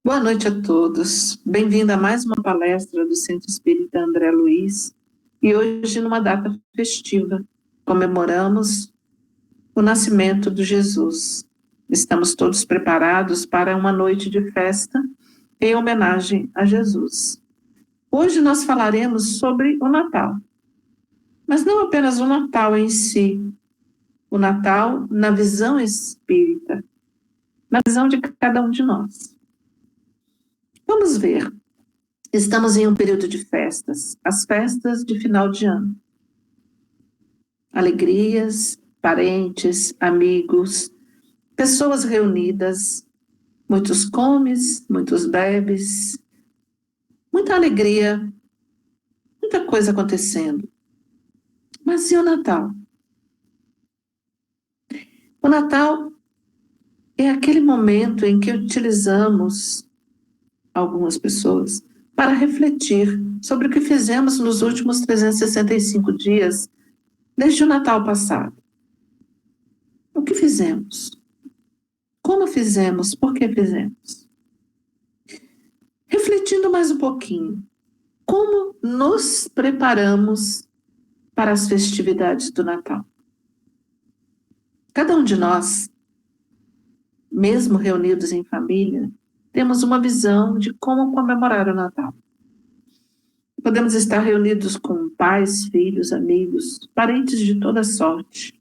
Boa noite a todos. Bem-vindo a mais uma palestra do Centro Espírita André Luiz. E hoje, numa data festiva, comemoramos o nascimento de Jesus. Estamos todos preparados para uma noite de festa em homenagem a Jesus. Hoje nós falaremos sobre o Natal, mas não apenas o Natal em si, o Natal na visão espírita, na visão de cada um de nós. Vamos ver. Estamos em um período de festas, as festas de final de ano. Alegrias, parentes, amigos, pessoas reunidas, muitos comes, muitos bebes, muita alegria, muita coisa acontecendo. Mas e o Natal? O Natal é aquele momento em que utilizamos, algumas pessoas, para refletir sobre o que fizemos nos últimos 365 dias, desde o Natal passado. O que fizemos? Como fizemos? Por que fizemos? Refletindo mais um pouquinho, como nos preparamos para as festividades do Natal? Cada um de nós, mesmo reunidos em família, temos uma visão de como comemorar o Natal. Podemos estar reunidos com pais, filhos, amigos, parentes de toda sorte.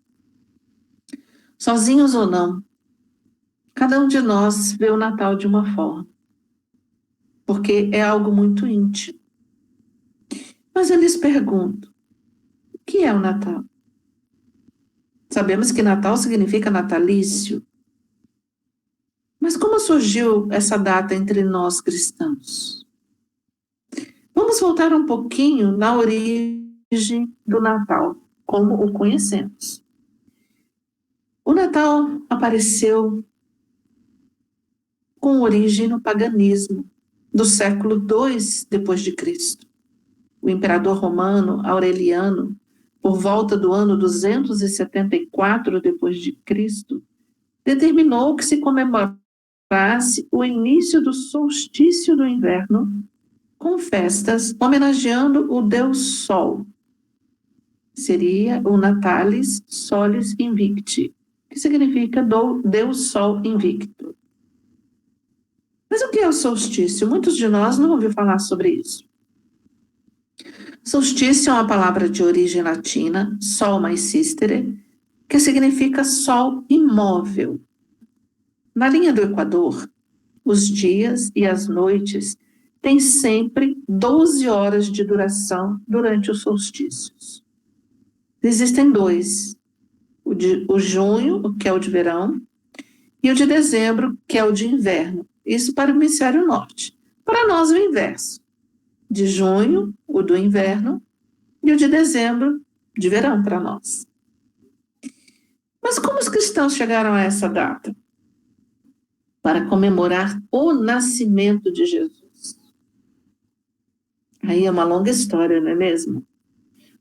Sozinhos ou não, cada um de nós vê o Natal de uma forma, porque é algo muito íntimo. Mas eu lhes pergunto, o que é o Natal? Sabemos que Natal significa natalício. Mas como surgiu essa data entre nós cristãos? Vamos voltar um pouquinho na origem do Natal, como o conhecemos. O Natal apareceu com origem no paganismo do século II depois de Cristo. O imperador romano Aureliano, por volta do ano 274 depois de Cristo, determinou que se comemorasse o início do solstício do inverno com festas homenageando o deus Sol. Seria o Natalis Solis Invicti, que significa Deus Sol Invicto. Mas o que é o solstício? Muitos de nós não ouviram falar sobre isso. Solstício é uma palavra de origem latina, sol mais sistere, que significa sol imóvel. Na linha do Equador, os dias e as noites têm sempre 12 horas de duração durante os solstícios. Existem dois, o junho, que é o de verão, e o de dezembro, que é o de inverno. Isso para o hemisfério norte. Para nós, o inverso. De junho, o do inverno, e o de dezembro, de verão para nós. Mas como os cristãos chegaram a essa data? Para comemorar o nascimento de Jesus. Aí é uma longa história, não é mesmo?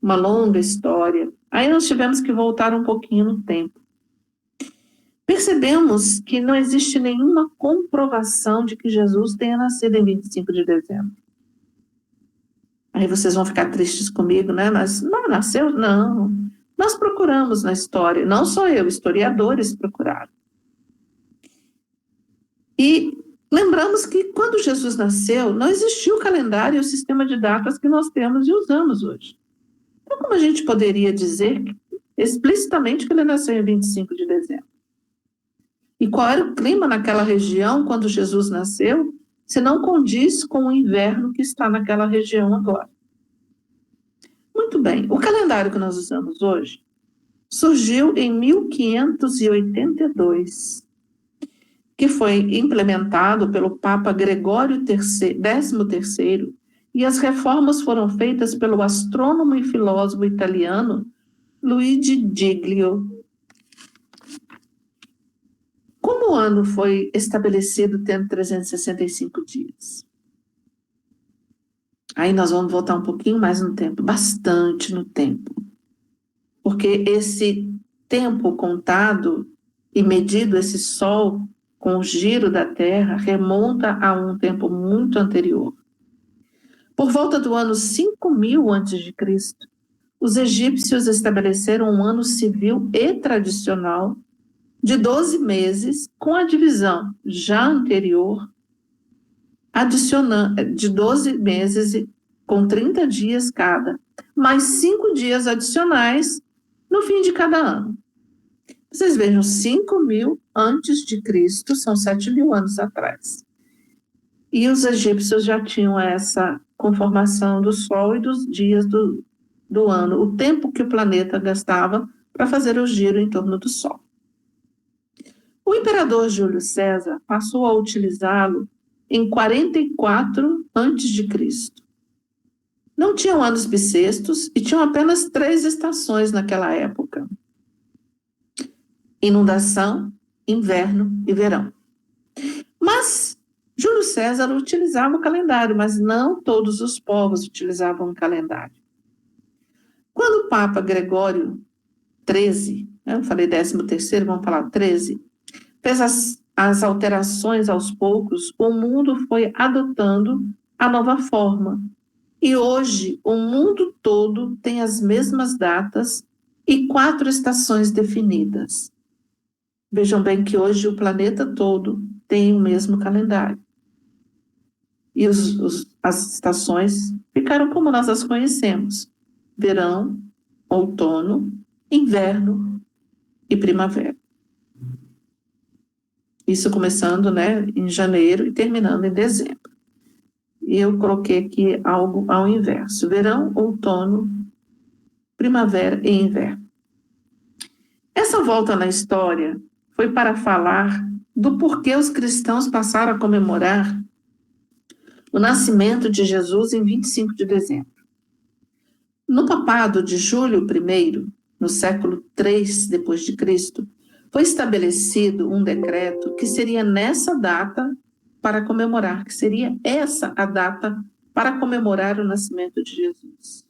Uma longa história. Aí nós tivemos que voltar um pouquinho no tempo. Percebemos que não existe nenhuma comprovação de que Jesus tenha nascido em 25 de dezembro. Aí vocês vão ficar tristes comigo, né? Mas não nasceu? Não. Nós procuramos na história, não só eu, historiadores procuraram. E lembramos que quando Jesus nasceu, não existia o calendário e o sistema de datas que nós temos e usamos hoje. Então, como a gente poderia dizer explicitamente que ele nasceu em 25 de dezembro? E qual era o clima naquela região quando Jesus nasceu, se não condiz com o inverno que está naquela região agora? Muito bem, o calendário que nós usamos hoje surgiu em 1582, que foi implementado pelo Papa Gregório XIII, e as reformas foram feitas pelo astrônomo e filósofo italiano Luigi Giglio. Como o ano foi estabelecido tendo 365 dias? Aí nós vamos voltar um pouquinho mais no tempo, bastante no tempo. Porque esse tempo contado e medido, esse sol com com o giro da Terra remonta a um tempo muito anterior. Por volta do ano 5000 a.C., os egípcios estabeleceram um ano civil e tradicional de 12 meses, com a divisão já anterior, de 12 meses com 30 dias cada, mais 5 dias adicionais no fim de cada ano. Vocês vejam, 5000 antes de Cristo, são 7000 anos atrás. E os egípcios já tinham essa conformação do Sol e dos dias do ano, o tempo que o planeta gastava para fazer o giro em torno do Sol. O imperador Júlio César passou a utilizá-lo em 44 a.C. Não tinham anos bissextos e tinham apenas 3 estações naquela época: inundação, inverno e verão. Mas Júlio César utilizava o calendário, mas não todos os povos utilizavam o calendário. Quando o Papa Gregório XIII, eu falei 13º, vamos falar 13, fez as alterações aos poucos, o mundo foi adotando a nova forma. E hoje o mundo todo tem as mesmas datas e 4 estações definidas. Vejam bem que hoje o planeta todo tem o mesmo calendário. E as estações ficaram como nós as conhecemos: verão, outono, inverno e primavera. Isso começando, em janeiro e terminando em dezembro. E eu coloquei aqui algo ao inverso: verão, outono, primavera e inverno. Essa volta na história foi para falar do porquê os cristãos passaram a comemorar o nascimento de Jesus em 25 de dezembro. No papado de Júlio I, no século III depois de Cristo, foi estabelecido um decreto que seria nessa data para comemorar, que seria essa a data para comemorar o nascimento de Jesus.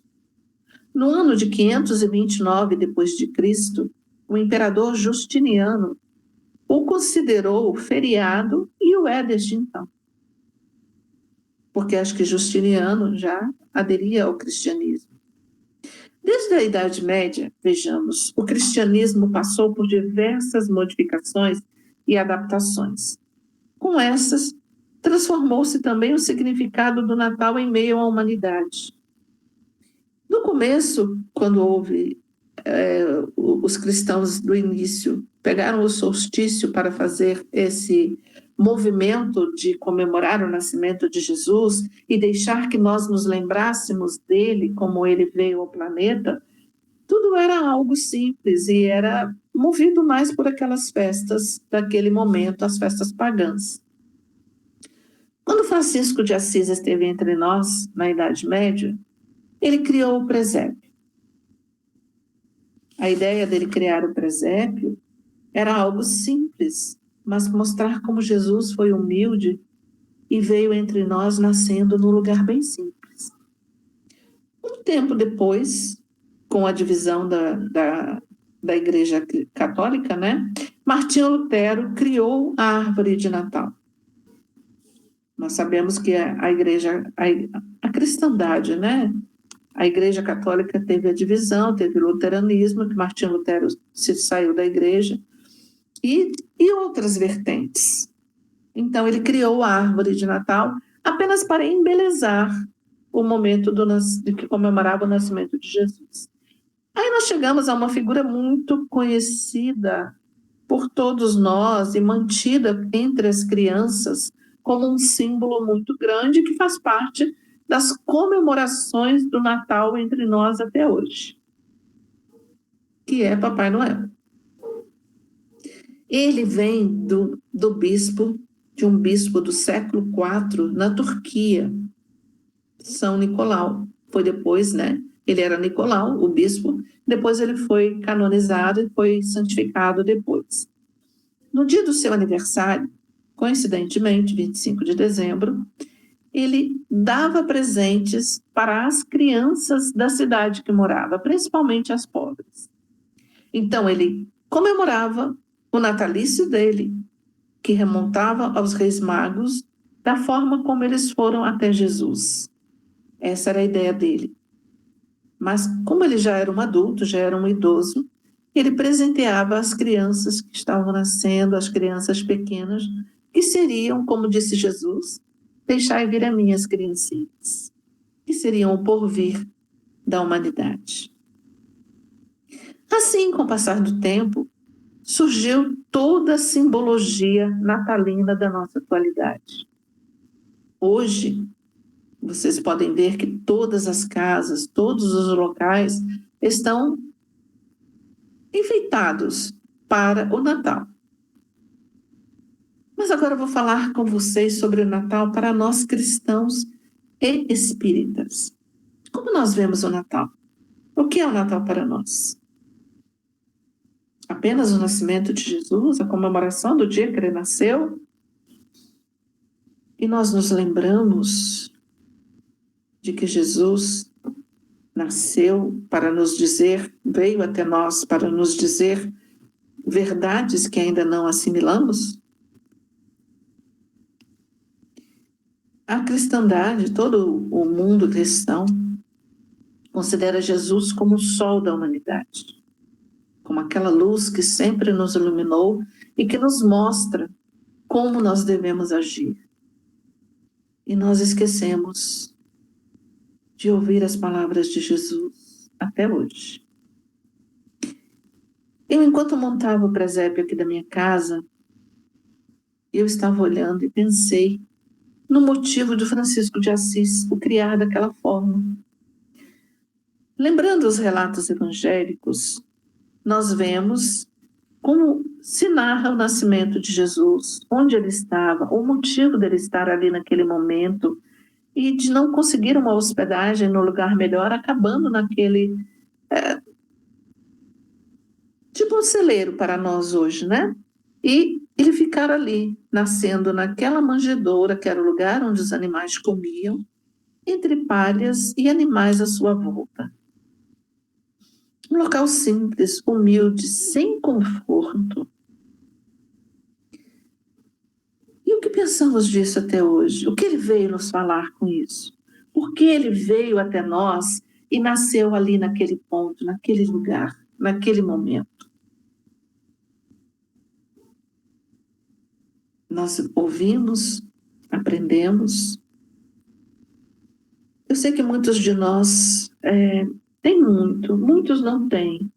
No ano de 529 depois de Cristo, o imperador Justiniano o considerou feriado e o é desde então. Porque acho que Justiniano já aderia ao cristianismo. Desde a Idade Média, vejamos, o cristianismo passou por diversas modificações e adaptações. Com essas, transformou-se também o significado do Natal em meio à humanidade. No começo, quando houve os cristãos do início pegaram o solstício para fazer esse movimento de comemorar o nascimento de Jesus e deixar que nós nos lembrássemos dele, como ele veio ao planeta, tudo era algo simples e era movido mais por aquelas festas daquele momento, as festas pagãs. Quando Francisco de Assis esteve entre nós, na Idade Média, ele criou o presépio. A ideia dele criar o presépio era algo simples, mas mostrar como Jesus foi humilde e veio entre nós nascendo num lugar bem simples. Um tempo depois, com a divisão da Igreja Católica, Martinho Lutero criou a árvore de Natal. Nós sabemos que a Igreja, a cristandade, a Igreja Católica teve a divisão, teve o luteranismo, que Martinho Lutero se saiu da igreja, e outras vertentes. Então, ele criou a árvore de Natal apenas para embelezar o momento de que comemorava o nascimento de Jesus. Aí nós chegamos a uma figura muito conhecida por todos nós e mantida entre as crianças como um símbolo muito grande que faz parte das comemorações do Natal entre nós até hoje, que é Papai Noel. Ele vem de um bispo do século IV na Turquia, São Nicolau. Foi depois, ele era Nicolau, o bispo, depois ele foi canonizado e foi santificado depois. No dia do seu aniversário, coincidentemente, 25 de dezembro, ele dava presentes para as crianças da cidade que morava, principalmente as pobres. Então, ele comemorava o natalício dele que remontava aos reis magos, da forma como eles foram até Jesus. Essa era a ideia dele. Mas como ele já era um adulto, já era um idoso, ele presenteava as crianças que estavam nascendo, as crianças pequenas, que seriam, como disse Jesus, deixai vir a mim as criancinhas, que seriam o porvir da humanidade. Assim, com o passar do tempo, surgiu toda a simbologia natalina da nossa atualidade. Hoje, vocês podem ver que todas as casas, todos os locais estão enfeitados para o Natal. Mas agora eu vou falar com vocês sobre o Natal para nós cristãos e espíritas. Como nós vemos o Natal? O que é o Natal para nós? Apenas o nascimento de Jesus, a comemoração do dia que ele nasceu? E nós nos lembramos de que Jesus nasceu para nos dizer, veio até nós para nos dizer verdades que ainda não assimilamos? A cristandade, todo o mundo cristão, considera Jesus como o sol da humanidade, como aquela luz que sempre nos iluminou e que nos mostra como nós devemos agir. E nós esquecemos de ouvir as palavras de Jesus até hoje. Eu, enquanto montava o presépio aqui da minha casa, eu estava olhando e pensei no motivo de Francisco de Assis o criar daquela forma. Lembrando os relatos evangélicos, nós vemos como se narra o nascimento de Jesus, onde ele estava, o motivo dele estar ali naquele momento e de não conseguir uma hospedagem no lugar melhor, acabando naquele tipo um celeiro para nós hoje, né? E ele ficar ali, nascendo naquela manjedoura, que era o lugar onde os animais comiam, entre palhas e animais à sua volta. Um local simples, humilde, sem conforto. E o que pensamos disso até hoje? O que ele veio nos falar com isso? Por que ele veio até nós e nasceu ali naquele ponto, naquele lugar, naquele momento? Nós ouvimos, aprendemos. Eu sei que muitos de nós têm muito, muitos não têm,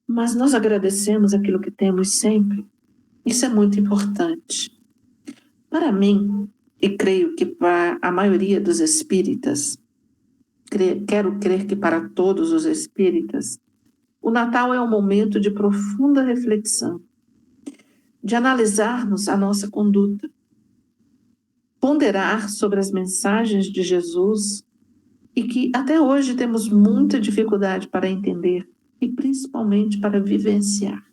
mas nós agradecemos aquilo que temos sempre. Isso é muito importante. Para mim, e creio que para a maioria dos espíritas, quero crer que para todos os espíritas, o Natal é um momento de profunda reflexão, de analisarmos a nossa conduta, ponderar sobre as mensagens de Jesus e que até hoje temos muita dificuldade para entender e principalmente para vivenciar.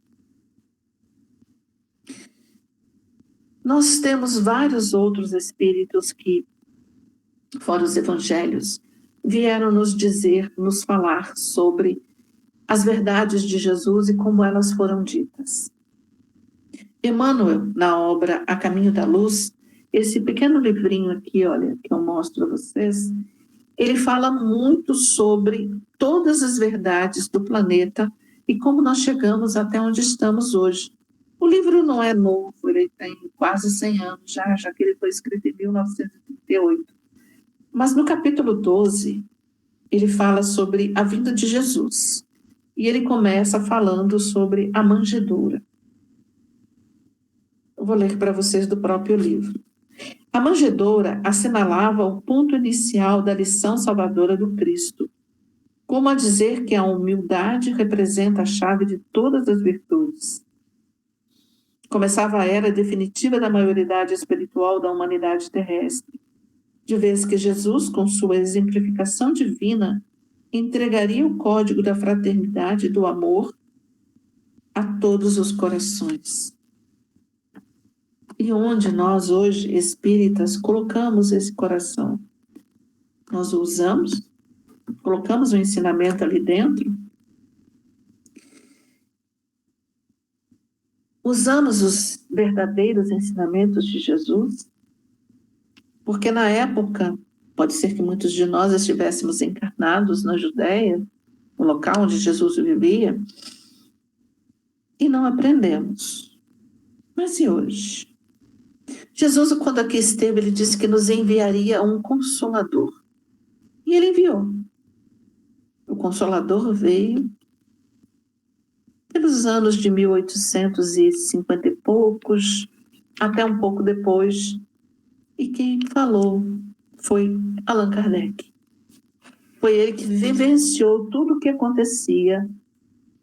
Nós temos vários outros espíritos que, fora os evangelhos, vieram nos dizer, nos falar sobre as verdades de Jesus e como elas foram ditas. Emmanuel, na obra A Caminho da Luz, esse pequeno livrinho aqui, olha, que eu mostro a vocês, ele fala muito sobre todas as verdades do planeta e como nós chegamos até onde estamos hoje. O livro não é novo, ele tem quase 100 anos já que ele foi escrito em 1938. Mas no capítulo 12, ele fala sobre a vinda de Jesus. E ele começa falando sobre a manjedoura. Eu vou ler para vocês do próprio livro. A manjedoura assinalava o ponto inicial da lição salvadora do Cristo, como a dizer que a humildade representa a chave de todas as virtudes. Começava a era definitiva da maioridade espiritual da humanidade terrestre, de vez que Jesus, com sua exemplificação divina, entregaria o código da fraternidade e do amor a todos os corações. E onde nós hoje, espíritas, colocamos esse coração? Nós o usamos? Colocamos o ensinamento ali dentro? Usamos os verdadeiros ensinamentos de Jesus? Porque na época, pode ser que muitos de nós estivéssemos encarnados na Judéia, no local onde Jesus vivia, e não aprendemos. Mas e hoje? Jesus, quando aqui esteve, ele disse que nos enviaria um Consolador. E ele enviou. O Consolador veio pelos anos de 1850 e poucos, até um pouco depois, e quem falou foi Allan Kardec. Foi ele que vivenciou tudo o que acontecia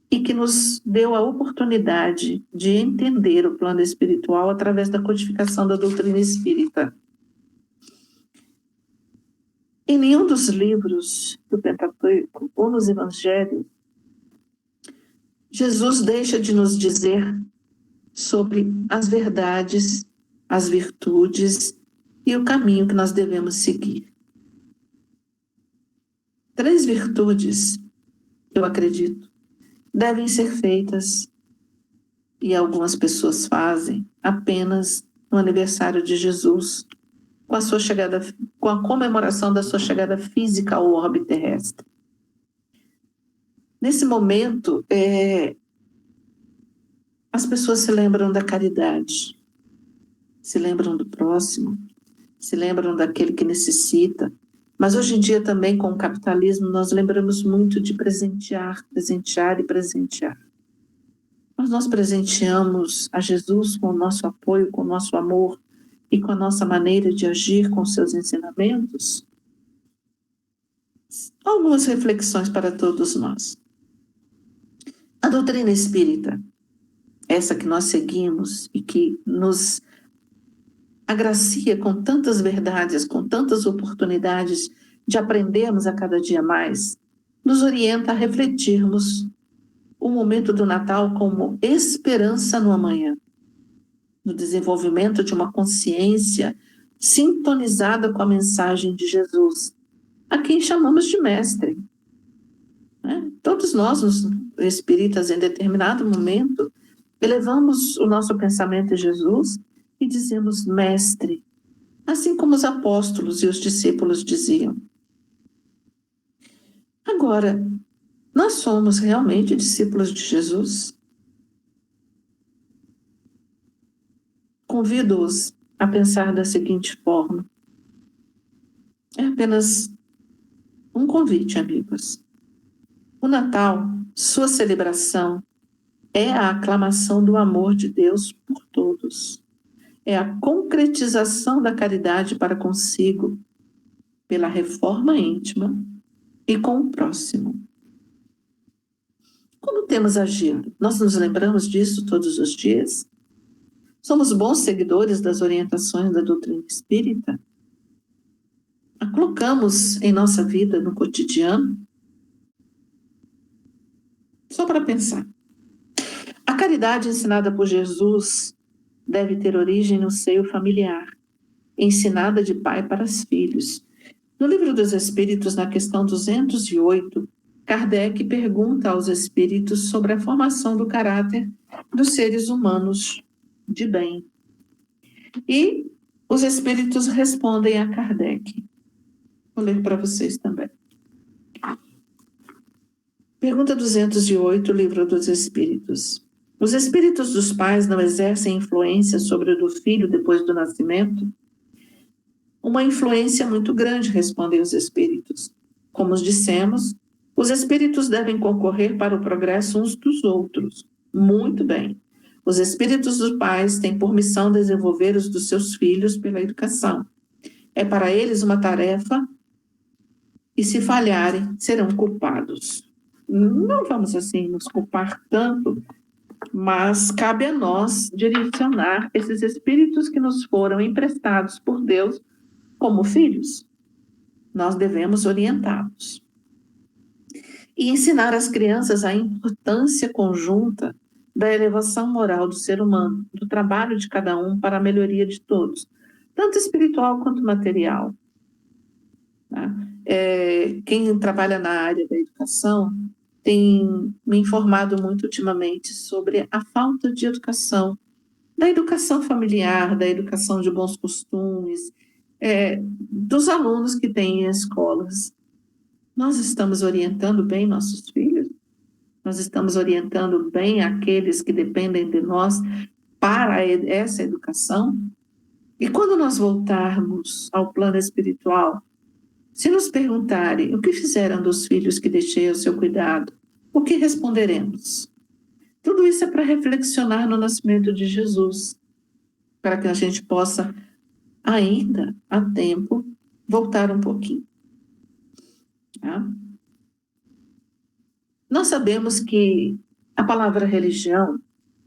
e que nos deu a oportunidade de entender o plano espiritual através da codificação da doutrina espírita. Em nenhum dos livros do Pentateuco ou nos Evangelhos, Jesus deixa de nos dizer sobre as verdades, as virtudes e o caminho que nós devemos seguir. 3 virtudes, eu acredito, devem ser feitas, e algumas pessoas fazem, apenas no aniversário de Jesus, com a sua chegada, com a comemoração da sua chegada física ao orbe terrestre. Nesse momento, as pessoas se lembram da caridade, se lembram do próximo, se lembram daquele que necessita. Mas hoje em dia também, com o capitalismo, nós lembramos muito de presentear, presentear e presentear. Mas nós presenteamos a Jesus com o nosso apoio, com o nosso amor e com a nossa maneira de agir com seus ensinamentos? Algumas reflexões para todos nós. A doutrina espírita, essa que nós seguimos e que nos agracia com tantas verdades, com tantas oportunidades de aprendermos a cada dia mais, nos orienta a refletirmos o momento do Natal como esperança no amanhã, no desenvolvimento de uma consciência sintonizada com a mensagem de Jesus, a quem chamamos de mestre. Todos nós, os espíritas, em determinado momento, elevamos o nosso pensamento a Jesus e dizemos mestre, assim como os apóstolos e os discípulos diziam. Agora, nós somos realmente discípulos de Jesus? Convido-os a pensar da seguinte forma. É apenas um convite, amigos. O Natal, sua celebração, é a aclamação do amor de Deus por todos. É a concretização da caridade para consigo, pela reforma íntima e com o próximo. Como temos agido? Nós nos lembramos disso todos os dias? Somos bons seguidores das orientações da doutrina espírita? A colocamos em nossa vida no cotidiano? Só para pensar. A caridade ensinada por Jesus deve ter origem no seio familiar, ensinada de pai para os filhos. No Livro dos Espíritos, na questão 208, Kardec pergunta aos espíritos sobre a formação do caráter dos seres humanos de bem. E os espíritos respondem a Kardec. Vou ler para vocês também. Pergunta 208, Livro dos Espíritos. Os espíritos dos pais não exercem influência sobre o do filho depois do nascimento? Uma influência muito grande, respondem os espíritos. Como os dissemos, os espíritos devem concorrer para o progresso uns dos outros. Muito bem. Os espíritos dos pais têm por missão desenvolver os dos seus filhos pela educação. É para eles uma tarefa e, se falharem, serão culpados. Não vamos, assim, nos culpar tanto, mas cabe a nós direcionar esses espíritos que nos foram emprestados por Deus como filhos. Nós devemos orientá-los. E ensinar às crianças a importância conjunta da elevação moral do ser humano, do trabalho de cada um para a melhoria de todos, tanto espiritual quanto material. Quem trabalha na área da educação tem me informado muito ultimamente sobre a falta de educação, da educação familiar, da educação de bons costumes, dos alunos que têm em escolas. Nós estamos orientando bem nossos filhos? Nós estamos orientando bem aqueles que dependem de nós para essa educação? E quando nós voltarmos ao plano espiritual, se nos perguntarem o que fizeram dos filhos que deixei ao seu cuidado, o que responderemos? Tudo isso é para reflexionar no nascimento de Jesus, para que a gente possa, ainda a tempo, voltar um pouquinho. Tá? Nós sabemos que a palavra religião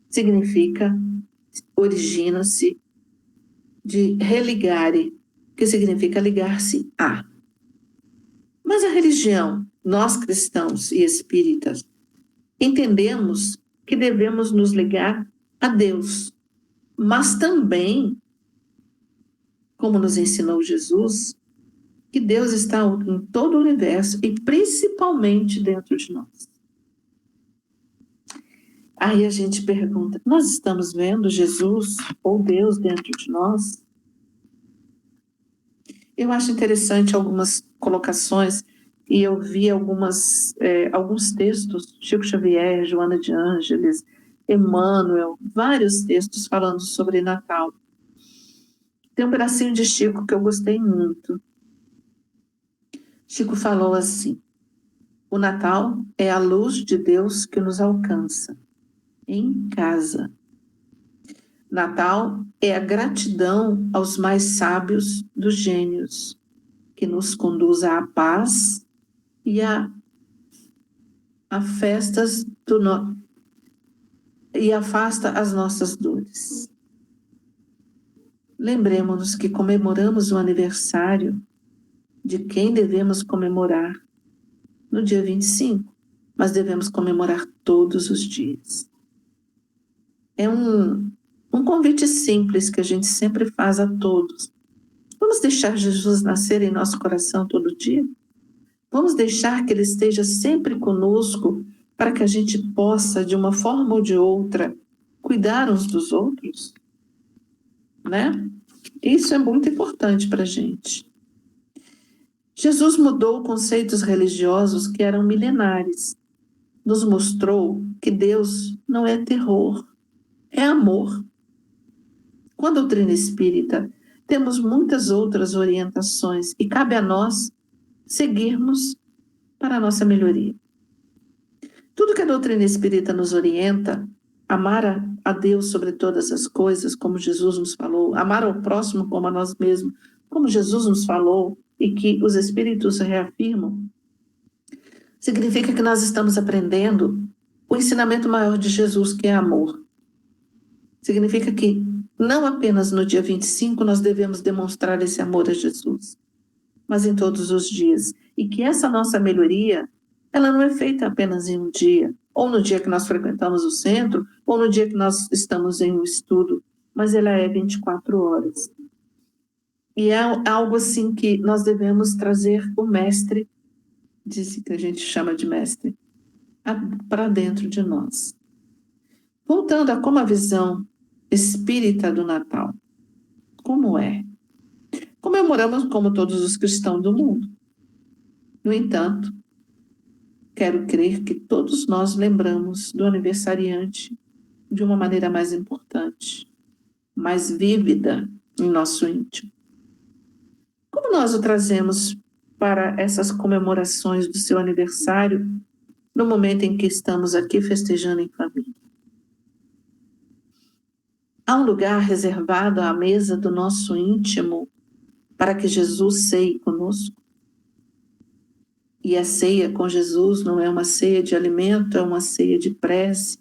significa, origina-se de religare, que significa ligar-se a. Mas a religião, nós cristãos e espíritas, entendemos que devemos nos ligar a Deus, mas também, como nos ensinou Jesus, que Deus está em todo o universo e principalmente dentro de nós. Aí a gente pergunta, nós estamos vendo Jesus ou Deus dentro de nós? Eu acho interessante algumas colocações, e eu vi alguns textos, Chico Xavier, Joana de Ângeles, Emmanuel, vários textos falando sobre Natal. Tem um pedacinho de Chico que eu gostei muito. Chico falou assim: o Natal é a luz de Deus que nos alcança em casa. Natal é a gratidão aos mais sábios dos gênios, que nos conduz à paz e a festas e afasta as nossas dores. Lembremos-nos que comemoramos o aniversário de quem devemos comemorar no dia 25, mas devemos comemorar todos os dias. É um convite simples que a gente sempre faz a todos. Vamos deixar Jesus nascer em nosso coração todo dia? Vamos deixar que Ele esteja sempre conosco para que a gente possa, de uma forma ou de outra, cuidar uns dos outros? Né? Isso é muito importante para a gente. Jesus mudou conceitos religiosos que eram milenares. Nos mostrou que Deus não é terror, é amor. Com a doutrina espírita, temos muitas outras orientações e cabe a nós seguirmos para a nossa melhoria. Tudo que a doutrina espírita nos orienta, amar a Deus sobre todas as coisas, como Jesus nos falou, amar ao próximo como a nós mesmos, como Jesus nos falou e que os espíritos reafirmam, significa que nós estamos aprendendo o ensinamento maior de Jesus, que é amor. Significa que não apenas no dia 25 nós devemos demonstrar esse amor a Jesus, mas em todos os dias. E que essa nossa melhoria, ela não é feita apenas em um dia, ou no dia que nós frequentamos o centro, ou no dia que nós estamos em um estudo, mas ela é 24 horas. E é algo assim que nós devemos trazer o mestre, disse que a gente chama de mestre, para dentro de nós. Voltando a como a visão espírita do Natal, como é? Comemoramos como todos os cristãos do mundo. No entanto, quero crer que todos nós lembramos do aniversariante de uma maneira mais importante, mais vívida em nosso íntimo. Como nós o trazemos para essas comemorações do seu aniversário, no momento em que estamos aqui festejando em família? Há um lugar reservado à mesa do nosso íntimo para que Jesus ceie conosco? E a ceia com Jesus não é uma ceia de alimento, é uma ceia de prece,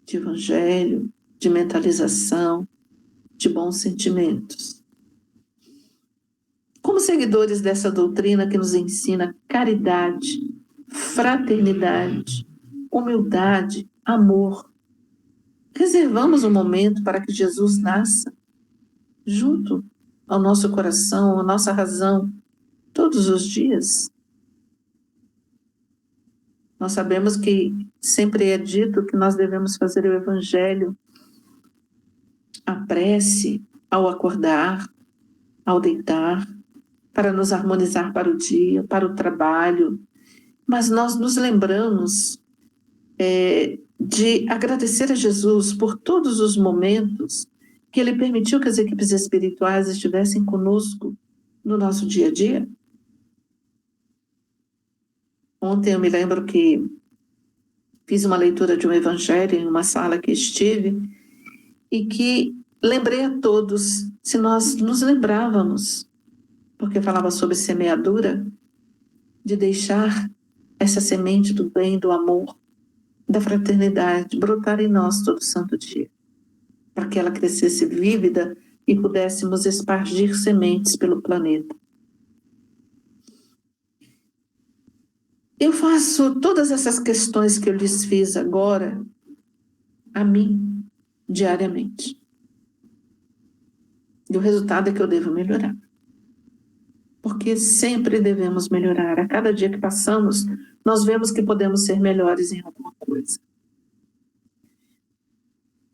de evangelho, de mentalização, de bons sentimentos. Como seguidores dessa doutrina que nos ensina caridade, fraternidade, humildade, amor, reservamos um momento para que Jesus nasça junto ao nosso coração, à nossa razão, todos os dias? Nós sabemos que sempre é dito que nós devemos fazer o evangelho, a prece, ao acordar, ao deitar, para nos harmonizar para o dia, para o trabalho. Mas nós nos lembramos de agradecer a Jesus por todos os momentos que Ele permitiu que as equipes espirituais estivessem conosco no nosso dia a dia. Ontem eu me lembro que fiz uma leitura de um evangelho em uma sala que estive e que lembrei a todos, se nós nos lembrávamos, porque falava sobre semeadura, de deixar essa semente do bem, do amor, da fraternidade brotar em nós todo santo dia, para que ela crescesse vívida e pudéssemos espargir sementes pelo planeta. Eu faço todas essas questões que eu lhes fiz agora a mim diariamente. E o resultado é que eu devo melhorar. Porque sempre devemos melhorar. A cada dia que passamos, nós vemos que podemos ser melhores em alguma coisa.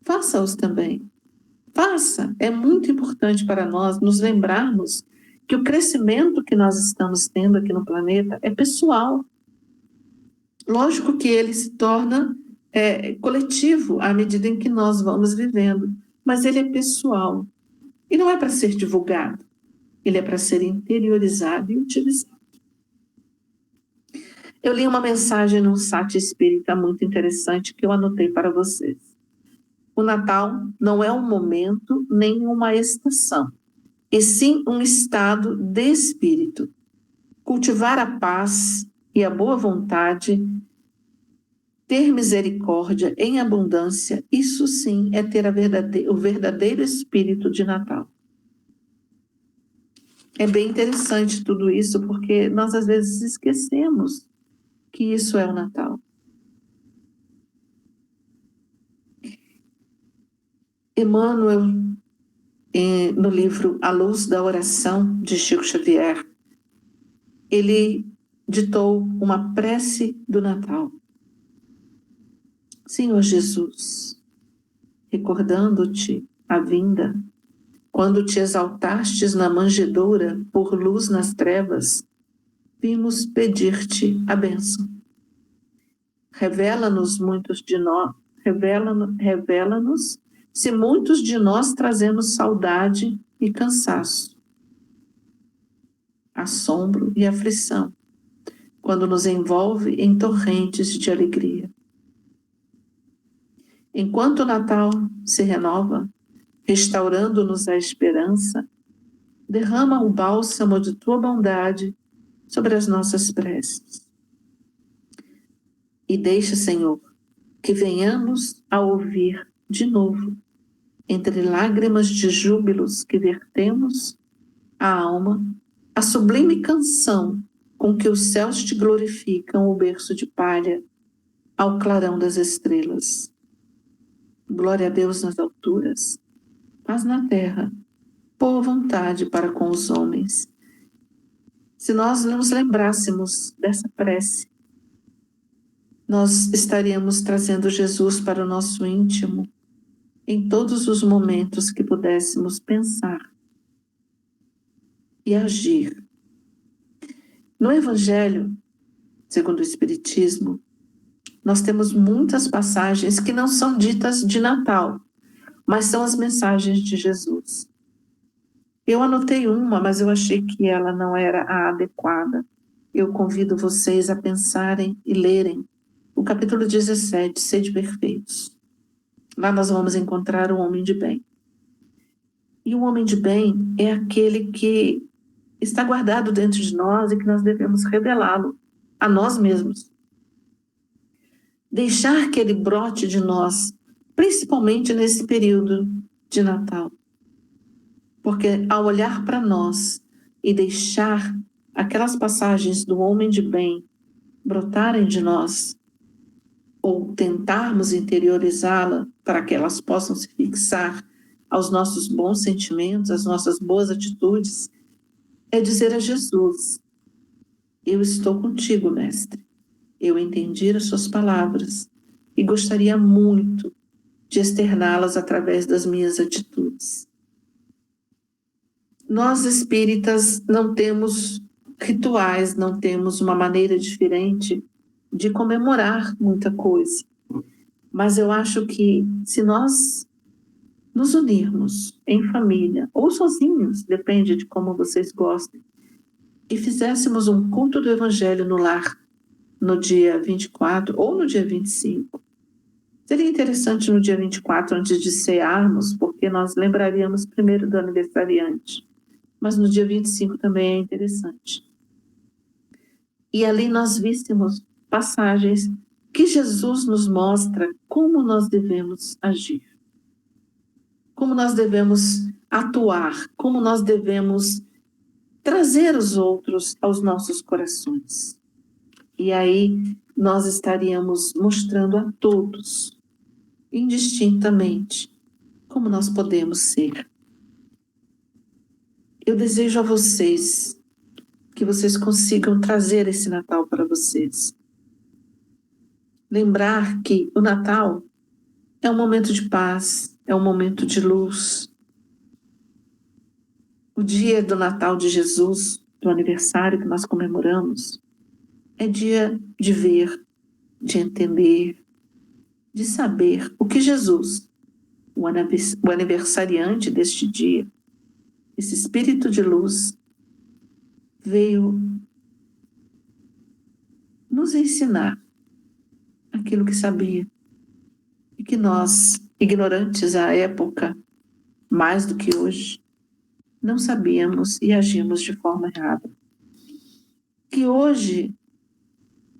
Faça-os também. Faça. É muito importante para nós nos lembrarmos que o crescimento que nós estamos tendo aqui no planeta é pessoal. Lógico que ele se torna coletivo à medida em que nós vamos vivendo, mas ele é pessoal. E não é para ser divulgado, ele é para ser interiorizado e utilizado. Eu li uma mensagem num site espírita muito interessante que eu anotei para vocês. O Natal não é um momento nem uma estação, e sim um estado de espírito. Cultivar a paz e a boa vontade, ter misericórdia em abundância, isso sim é ter o verdadeiro espírito de Natal. É bem interessante tudo isso, porque nós às vezes esquecemos que isso é o Natal. Emmanuel, no livro A Luz da Oração, de Chico Xavier, ele ditou uma prece do Natal. Senhor Jesus, recordando-te a vinda, quando te exaltastes na manjedoura por luz nas trevas, vimos pedir-te a bênção. Revela-nos se muitos de nós trazemos saudade e cansaço, assombro e aflição, quando nos envolve em torrentes de alegria. Enquanto o Natal se renova, restaurando-nos a esperança, derrama o bálsamo de tua bondade sobre as nossas preces. E deixa, Senhor, que venhamos a ouvir de novo, entre lágrimas de júbilos que vertemos à alma, a sublime canção com que os céus te glorificam o berço de palha ao clarão das estrelas. Glória a Deus nas alturas, paz na terra, boa vontade para com os homens. Se nós nos lembrássemos dessa prece, nós estaríamos trazendo Jesus para o nosso íntimo em todos os momentos que pudéssemos pensar e agir. No Evangelho, segundo o Espiritismo, nós temos muitas passagens que não são ditas de Natal, mas são as mensagens de Jesus. Eu anotei uma, mas eu achei que ela não era a adequada. Eu convido vocês a pensarem e lerem o capítulo 17, Sede Perfeitos. Lá nós vamos encontrar o homem de bem. E o homem de bem é aquele que está guardado dentro de nós e que nós devemos revelá-lo a nós mesmos. Deixar que ele brote de nós, principalmente nesse período de Natal. Porque ao olhar para nós e deixar aquelas passagens do homem de bem brotarem de nós, ou tentarmos interiorizá-la para que elas possam se fixar aos nossos bons sentimentos, às nossas boas atitudes, é dizer a Jesus: eu estou contigo, mestre. Eu entendi as suas palavras e gostaria muito de externá-las através das minhas atitudes. Nós espíritas não temos rituais, não temos uma maneira diferente de comemorar muita coisa. Mas eu acho que se nós nos unirmos em família ou sozinhos, depende de como vocês gostem, e fizéssemos um culto do Evangelho no lar no dia 24 ou no dia 25, seria interessante no dia 24, antes de cearmos, porque nós lembraríamos primeiro do aniversariante, mas no dia 25 também é interessante. E ali nós víssemos passagens que Jesus nos mostra como nós devemos agir, como nós devemos atuar, como nós devemos trazer os outros aos nossos corações. E aí nós estaríamos mostrando a todos, indistintamente, como nós podemos ser. Eu desejo a vocês que vocês consigam trazer esse Natal para vocês. Lembrar que o Natal é um momento de paz, é um momento de luz. O dia do Natal de Jesus, do aniversário que nós comemoramos, é dia de ver, de entender, de saber o que Jesus, o aniversariante deste dia, esse espírito de luz, veio nos ensinar aquilo que sabia e que nós, ignorantes à época, mais do que hoje, não sabíamos e agimos de forma errada. Que hoje,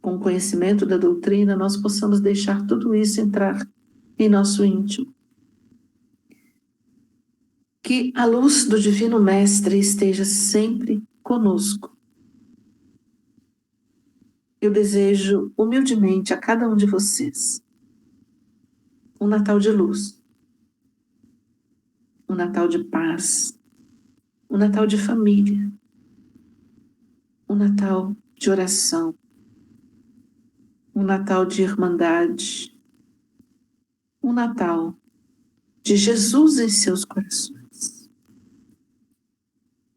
com o conhecimento da doutrina, nós possamos deixar tudo isso entrar em nosso íntimo. Que a luz do Divino Mestre esteja sempre conosco. Eu desejo humildemente a cada um de vocês um Natal de luz, um Natal de paz, um Natal de família, um Natal de oração, um Natal de irmandade, um Natal de Jesus em seus corações.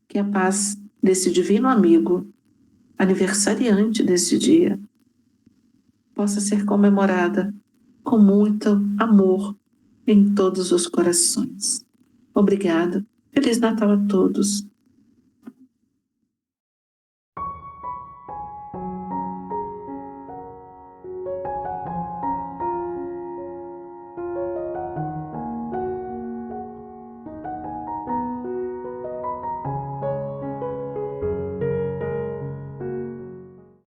Que a paz desse divino amigo, aniversariante desse dia, possa ser comemorada com muito amor em todos os corações. Obrigada. Feliz Natal a todos.